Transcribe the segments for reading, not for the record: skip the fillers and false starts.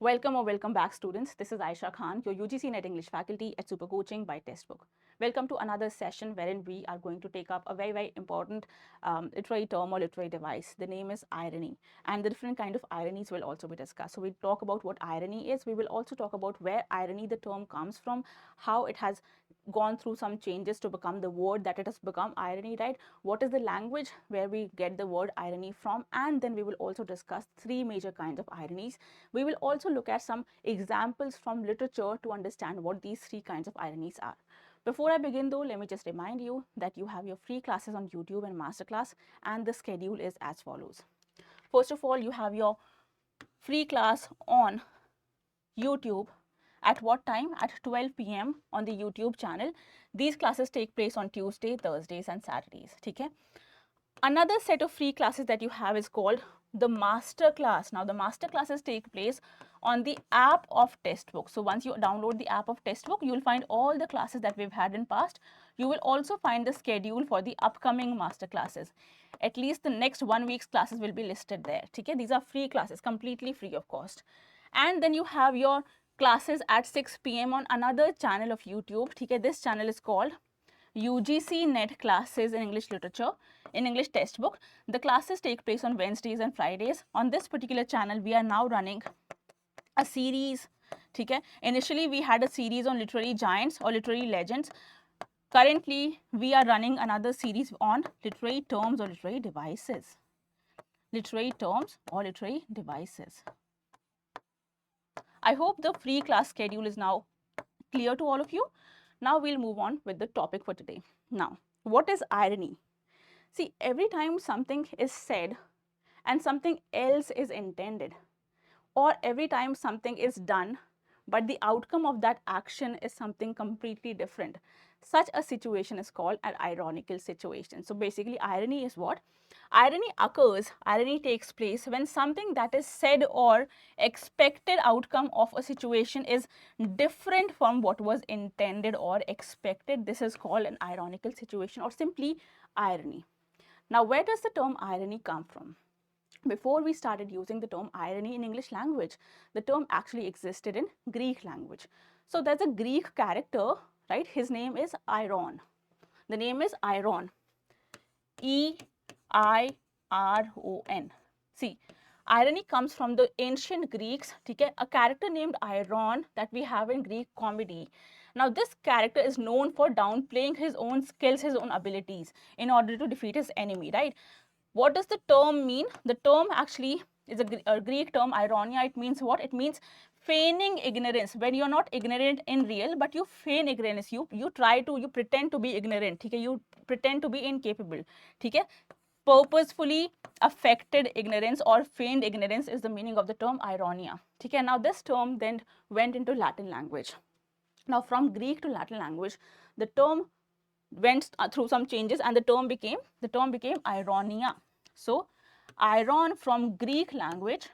Welcome or welcome back, students. This is Ayesha Khan, your UGC NET English faculty at Super Coaching by Testbook. Welcome to another session wherein we are going to take up a very important literary term or literary device. The name is irony, and the different kind of ironies will also be discussed. So we talk about what irony is. We will also talk about where irony, the term, comes from, how it has gone through some changes to become the word that it has become, irony, right? What is the language where we get the word irony from? And then we will also discuss three major kinds of ironies. We will also look at some examples from literature to understand what these three kinds of ironies are. Before I begin though, let me just remind you that you have your free classes on YouTube and masterclass, and the schedule is as follows. First of all, you have your free class on YouTube. At what time? At 12 p.m. on the YouTube channel. These classes take place on Tuesday, Thursdays and Saturdays. Okay? Another set of free classes that you have is called the master class. Now the master classes take place on the app of Testbook. So once you download the app of Testbook, you will find all the classes that we've had in past. You will also find the schedule for the upcoming master classes. At least the next 1 week's classes will be listed there. Okay? These are free classes, completely free of cost. And then you have your classes at 6 p.m. on another channel of YouTube. Okay? This channel is called UGC NET Classes in English Literature, in English Textbook. The classes take place on Wednesdays and Fridays. On this particular channel, we are now running a series. Okay? Initially, we had a series on literary giants or literary legends. Currently, we are running another series on literary terms or literary devices. Literary terms or literary devices. I hope the free class schedule is now clear to all of you. Now we'll move on with the topic for today. Now, what is irony? See, every time something is said and something else is intended, or every time something is done, but the outcome of that action is something completely different, such a situation is called an ironical situation. So basically, irony is what? Irony occurs, irony takes place when something that is said or expected outcome of a situation is different from what was intended or expected. This is called an ironical situation or simply irony. Now, where does the term irony come from? Before we started using the term irony in English language, the term actually existed in Greek language. So there's a Greek character, right? His name is Iron. The name is Iron. E-I-R-O-N. See, irony comes from the ancient Greeks, okay? A character named Iron that we have in Greek comedy. Now, this character is known for downplaying his own skills, his own abilities in order to defeat his enemy, right? What does the term mean? The term actually is a Greek term, ironia. It means what? It means feigning ignorance. When you're not ignorant in real, but you feign ignorance. You pretend to be ignorant. Okay? You pretend to be incapable. Okay? Purposefully affected ignorance or feigned ignorance is the meaning of the term ironia. Okay? Now this term then went into Latin language. Now from Greek to Latin language, the term went through some changes and the term became ironia. So iron from Greek language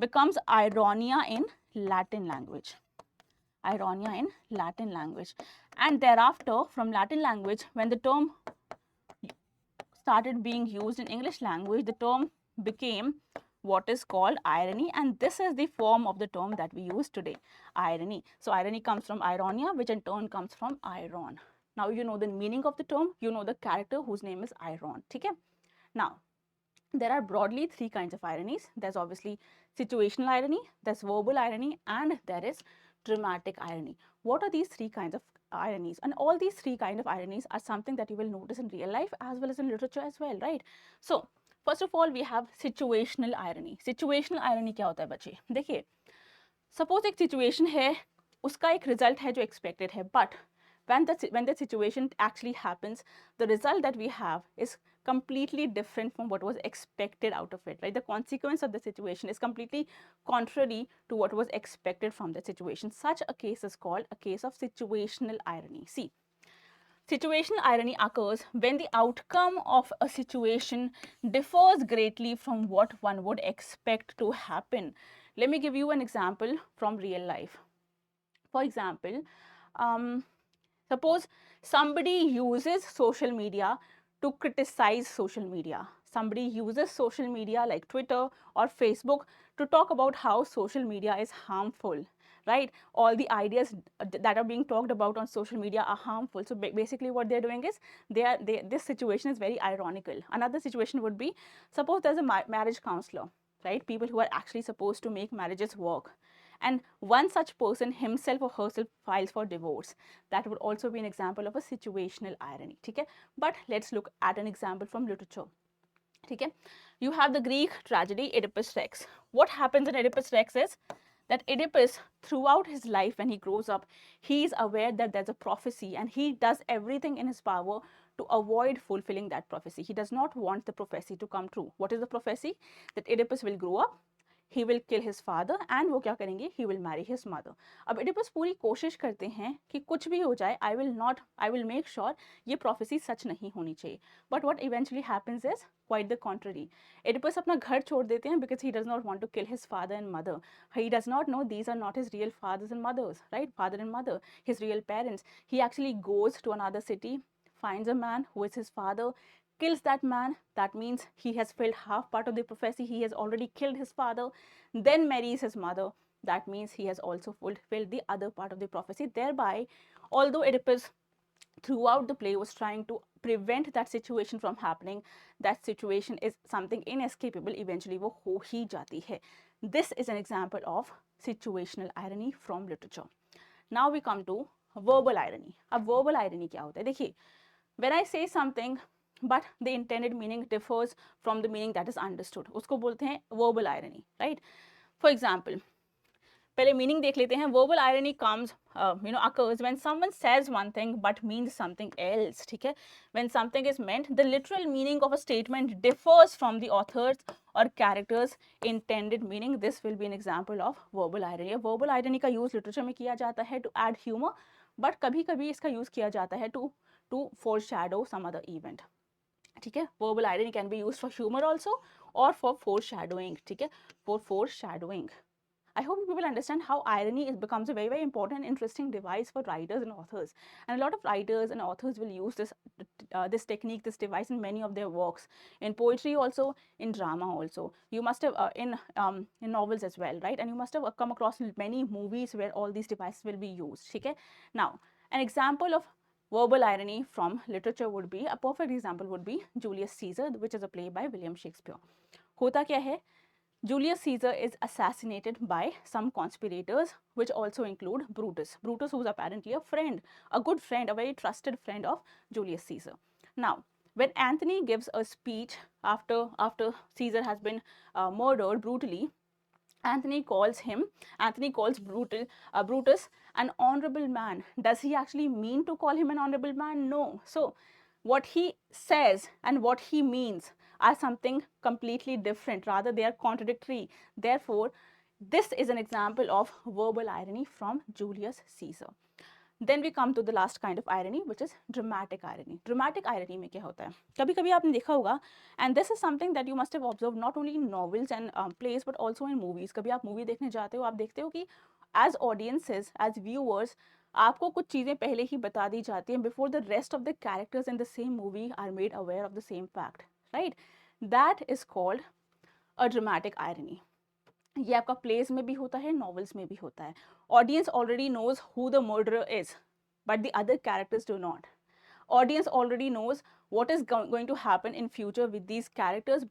becomes ironia in Latin language. Ironia in Latin language. And thereafter, from Latin language, when the term started being used in English language, the term became what is called irony, and this is the form of the term that we use today, irony. So irony comes from ironia, which in turn comes from iron. Now you know the meaning of the term, you know the character whose name is Iron. Okay? Now, there are broadly three kinds of ironies. There's obviously situational irony, there's verbal irony, and there is dramatic irony. What are these three kinds of ironies? And all these three kinds of ironies are something that you will notice in real life as well as in literature as well, right? So, first of all, we have situational irony. Situational irony क्या होता है बच्चे? देखिए, suppose एक situation है, उसका एक result है जो expected है, but when the situation actually happens, the result that we have is completely different from what was expected out of it, right? The consequence of the situation is completely contrary to what was expected from the situation. Such a case is called a case of situational irony. See, situational irony occurs when the outcome of a situation differs greatly from what one would expect to happen. Let me give you an example from real life. For example, suppose somebody uses social media to criticize social media. somebody uses social media like Twitter or Facebook to talk about how social media is harmful, right? All the ideas that are being talked about on social media are harmful. So basically what they're doing is this situation is very ironical. Another situation would be, suppose there's a marriage counselor, right? People who are actually supposed to make marriages work, and one such person himself or herself files for divorce. That would also be an example of a situational irony. Okay? But let's look at an example from literature. Okay? You have the Greek tragedy Oedipus Rex. What happens in Oedipus Rex is that Oedipus, throughout his life when he grows up, he is aware that there's a prophecy, and he does everything in his power to avoid fulfilling that prophecy. He does not want the prophecy to come true. What is the prophecy? That Oedipus will grow up, he will kill his father, and वो क्या करेंगे? He will marry his mother. अब Oedipus पूरी कोशिश करते हैं कि कुछ भी हो जाए, I will make sure ये prophecy सच नहीं होनी चाहिए. But what eventually happens is quite the contrary. Oedipus अपना घर छोड़ देते हैं because he does not want to kill his father and mother. He does not know these are not his real fathers and mothers, right? Father and mother, his real parents. He actually goes to another city, finds a man who is his father, kills that man. That means he has filled half part of the prophecy. He has already killed his father, then marries his mother. That means he has also fulfilled the other part of the prophecy. Thereby, although Oedipus throughout the play was trying to prevent that situation from happening, that situation is something inescapable. Eventually वो हो ही जाती है. This is an example of situational irony from literature. Now we come to verbal irony. अब verbal irony क्या होता है? देखिए, when I say something but the intended meaning differs from the meaning that is understood, उसको बोलते हैं verbal irony, right? For example, पहले meaning देख लेते हैं. Verbal irony comes occurs when someone says one thing but means something else. ठीक है? When something is meant, the literal meaning of a statement differs from the author's or character's intended meaning. This will be an example of verbal irony. Verbal irony का use literature में किया जाता है to add humor, but कभी-कभी इसका use किया जाता है to foreshadow some other event. ठीक है? Verbal irony can be used for humor also or for foreshadowing. ठीक है? For foreshadowing. I hope people understand how irony becomes a very, very important and interesting device for writers and authors. And a lot of writers and authors will use this technique, this device in many of their works. In poetry also, in drama also. You must have, in novels as well, right? And you must have come across many movies where all these devices will be used. Okay? Now, an example of verbal irony from literature would be, a perfect example would be Julius Caesar, which is a play by William Shakespeare. होता क्या है? Julius Caesar is assassinated by some conspirators, which also include Brutus. Brutus, who was apparently a friend, a good friend, a very trusted friend of Julius Caesar. Now, when Antony gives a speech after Caesar has been murdered brutally, Antony calls Brutus an honorable man. Does he actually mean to call him an honorable man? No. So, what he says and what he means are something completely different. Rather, they are contradictory. Therefore, this is an example of verbal irony from Julius Caesar. Then we come to the last kind of irony, which is dramatic irony. Dramatic irony में क्या होता है? कभी-कभी आपने देखा होगा, and this is something that you must have observed not only in novels and plays but also in movies. कभी आप movie देखने जाते हो, आप देखते हो कि as audiences, as viewers, आपको कुछ चीज़ें पहले ही बता दी जाती हैं before the rest of the characters in the same movie are made aware of the same fact, right? That is called a dramatic irony. ये आपका प्लेज में भी होता है, नॉवेल्स में भी होता है. Audience already knows who the murderer is, but the other characters do not. Audience already knows what is going to happen in future with these characters,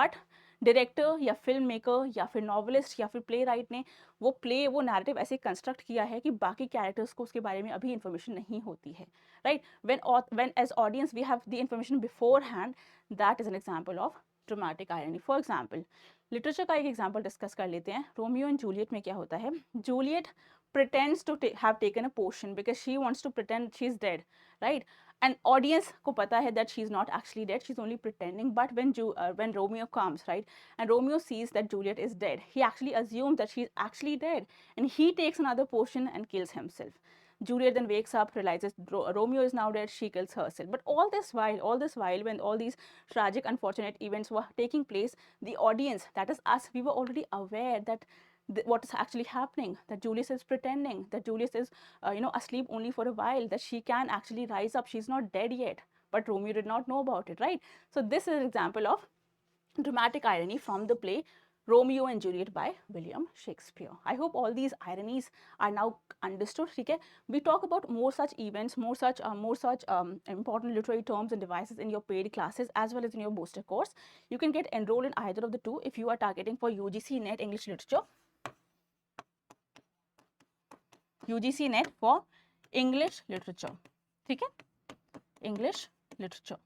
but director या फिल्म मेकर या फिर novelist या फिर play right ने वो narrative ऐसे construct किया है कि बाकी कैरेक्टर्स को उसके बारे में अभी इन्फॉर्मेशन नहीं होती है, right? When as audience we have the information beforehand, that is an example of dramatic irony. For example, literature का एक एग्जाम्पल डिस्कस कर लेते हैं. रोमियो एंड जूलियट में क्या होता है? Juliet pretends to have taken a potion because she wants to pretend she's dead, right? And audience को पता है that she's not actually dead, she's only pretending. But when Romeo comes, right, and Romeo sees that Juliet is dead, he actually assumes that she's actually dead, and he takes another potion and kills himself. Juliet then wakes up, realizes Romeo is now dead, she kills herself. But all this while, when all these tragic, unfortunate events were taking place, the audience, that is us, we were already aware that what is actually happening, that Julius is pretending, that Julius is asleep only for a while, that she can actually rise up, she's not dead yet, but Romeo did not know about it, right? So this is an example of dramatic irony from the play Romeo and Juliet by William Shakespeare. I hope all these ironies are now understood. ठीक है, we talk about more such events, more such important literary terms and devices in your paid classes as well as in your booster course. You can get enrolled in either of the two if you are targeting for UGC NET English Literature. UGC NET for English Literature. ठीक है, English Literature.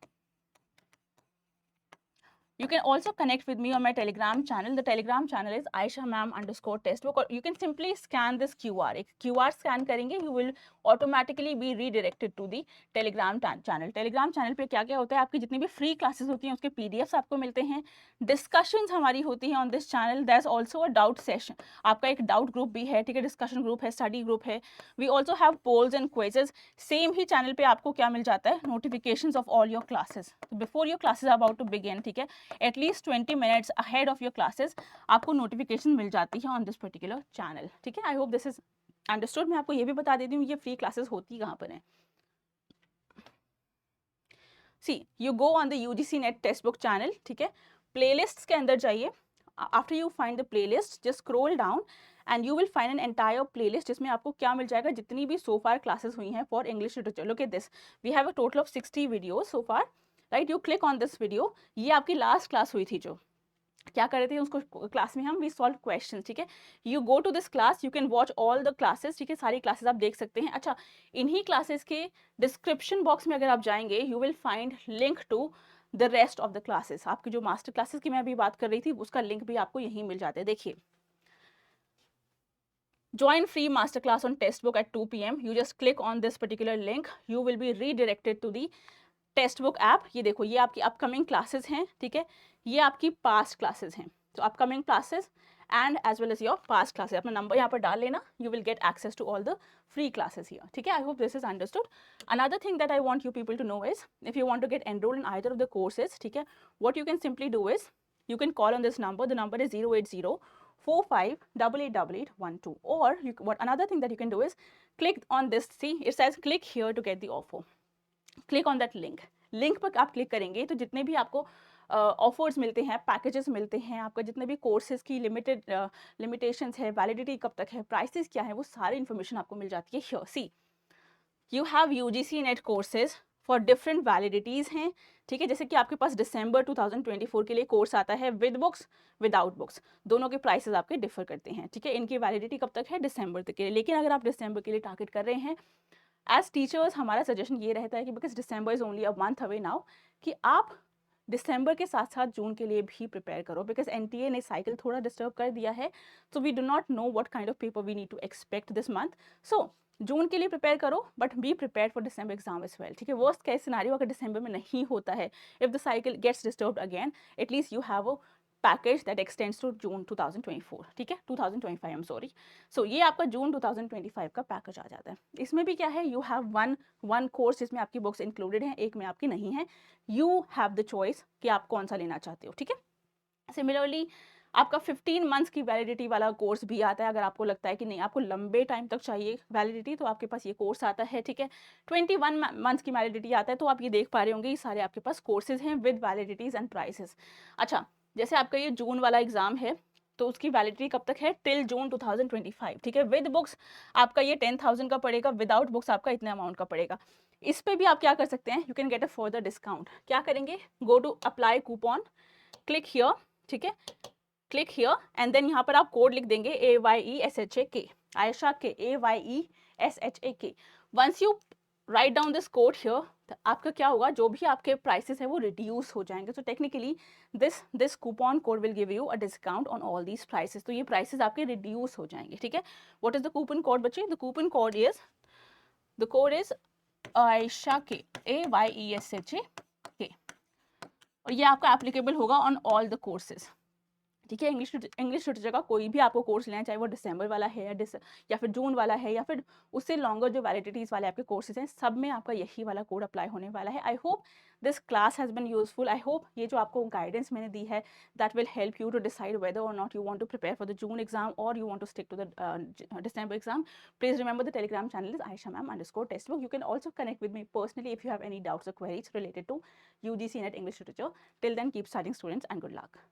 You can also connect with me on my Telegram channel. The Telegram channel is Ayesha Ma'am _Testbook, or you can simply scan this QR. एक QR scan करेंगे, you will automatically be redirected to the Telegram channel. Telegram channel पे क्या क्या होता है, आपकी जितनी भी free classes होती हैं उसके PDFs आपको मिलते हैं, discussions हमारी होती हैं on this channel. There's also a doubt session. आपका एक doubt group भी है, ठीक है, discussion group है, study group है. We also have polls and quizzes. Same he channel पे आपको क्या मिल जाता है, notifications of all your classes. So before your classes are about to begin, ठीक है, at least 20 minutes ahead of your classes आपको नोटिफिकेशन मिल जाती है ऑन दिस पर्टिकुलर चैनल. ठीक है, I hope this is understood. मैं आपको ये भी बता देती हूँ ये फ्री क्लासेस होती कहाँ पर हैं. See you go on the UGC NET text book channel. ठीक है, प्लेलिस्ट के अंदर जाइए. After you find the playlist just scroll down and you will find an entire playlist जिसमें आपको क्या मिल जाएगा, जितनी भी सो फार क्लासेस हुई हैं for English literature. Look at this, we have a total of 60 videos so far. Right, you click on this video. ये आपकी लास्ट क्लास हुई थी, जो क्या कर रहे थे उसको क्लास में हम वी सॉल्व क्वेश्चन. ठीक है, you go to this class, you can watch all the classes. ठीक है, सारी क्लासेस आप देख सकते हैं. अच्छा, इन्हीं क्लासेस के डिस्क्रिप्शन बॉक्स में अगर आप जाएंगे you will find link to the rest of the classes. आपकी जो मास्टर क्लासेस की मैं अभी बात कर रही थी उसका लिंक भी आपको यहीं मिल जाता है. देखिए, join free masterclass on Testbook at 2 p.m. You just click on this particular link. You will be redirected to the Testbook app. ये देखो, ये आपकी अपकमिंग क्लासेस हैं. ठीक है, ये आपकी पास्ट क्लासेस हैं. तो upcoming classes and as well as your past classes. अपना नंबर यहाँ पर डाल लेना. You will get access to all the free classes here. ठीक है, I hope this is understood. Another thing that I want you people to know is if you want to get enrolled in either of the courses, ठीक है, what you can simply do is you can call on this number. The number is 08045888812. Or what another thing that you can do is click on this. See, it says click here to get the offer. Click on that link. Link पर आप click करेंगे तो जितने भी आपको offers मिलते हैं, packages मिलते हैं, आपका जितने भी कोर्सेज की लिमिटेशंस है, वैलिडिटी कब तक है, प्राइसेस क्या है, वो सारी इन्फॉर्मेशन आपको मिल जाती है here. See, you have UGC NET courses for different validities हैं. ठीक है, जैसे कि आपके पास दिसंबर 2024 के लिए कोर्स आता है विद बुक्स विदाउट बुक्स. दोनों के प्राइसेस आपके डिफर करते हैं. ठीक है, इनकी वैलिडिटी कब तक है, दिसंबर तक के लिए. लेकिन अगर आप दिसंबर के लिए टारगेट कर रहे हैं, एज टीचर्स हमारा सजेशन ये रहता है कि because December is only a month away now, कि आप दिसंबर के साथ साथ जून के लिए भी प्रिपेयर करो. बिकॉज एनटीए ने साइकिल थोड़ा डिस्टर्ब कर दिया है. So we do not know what kind of paper we need to expect this month. So June के लिए प्रिपेयर करो but be prepare for December exam as well. ठीक है, वर्स्ट केस सिनेरियो अगर दिसंबर में नहीं होता है, if the cycle gets disturbed again, at least you have a package that extends to June 2024. ठीक है, 2025 आई एम सॉरी. सो ये आपका जून 2025 का पैकेज आ जाता है. इसमें भी क्या है, यू हैव वन कोर्स जिसमें आपकी बुक्स इंक्लूडेड हैं, एक में आपकी नहीं है. यू हैव द चॉइस कि आप कौन सा लेना चाहते हो. ठीक है, सिमिलरली आपका 15 मंथ्स की वैलिडिटी वाला कोर्स भी आता है. अगर आपको लगता है कि नहीं आपको लंबे टाइम तक चाहिए वैलिडिटी, तो आपके पास ये कोर्स आता है. ठीक है, 21 मंथ्स की वैलिडिटी आता है. तो आप ये देख पा रहे होंगे ये सारे आपके पास कोर्सेज हैं विद वैलिडिटीज एंड प्राइसेस. अच्छा, जैसे आपका ये जून वाला एग्जाम है तो उसकी वैलिडिटी कब तक है, टिल जून 2025. ठीक है, विद बुक्स आपका ये 10,000 का पड़ेगा, विदाउट बुक्स आपका इतने अमाउंट का पड़ेगा. इस पे भी आप क्या कर सकते हैं, you can get a further discount. क्या करेंगे, go to apply coupon, click here. ठीक है, क्लिक हियर एंड देन यहाँ पर आप कोड लिख देंगे AYESHAK, Ayesha K, AYESHAK. Once you write down this code here, आपका क्या होगा, जो भी आपके प्राइसेस है वो रिड्यूस हो जाएंगे. So technically this coupon code will give you a discount on all these prices. तो ये प्राइसेस आपके रिड्यूस हो जाएंगे. ठीक है, what is the coupon code बच्चे, the coupon code is Ayesha K, AYESHAK, और ये आपका एप्लीकेबल होगा ऑन ऑल द कोर्सेज. ठीक है। इंग्लिश लिटरेचर का कोई भी आपको कोर्स लेना है, चाहे वो दिसंबर वाला है या फिर जून वाला है या फिर उससे लॉन्गर जो वैलिडिटीज़ वाले आपके कोर्सेज हैं, सब में आपका यही वाला कोड अप्लाई होने वाला है। I hope this class has been useful. I hope ये जो आपको गाइडेंस मैंने दी है that will help you to decide whether or not you want to prepare for the June exam or you want to stick to the December exam. Please remember the Telegram channel is Ayesha Ma'am _Testbook. You can also connect with me personally if you have any doubts or queries related to UGC NET English Literature. Till then, keep studying, students, and good luck.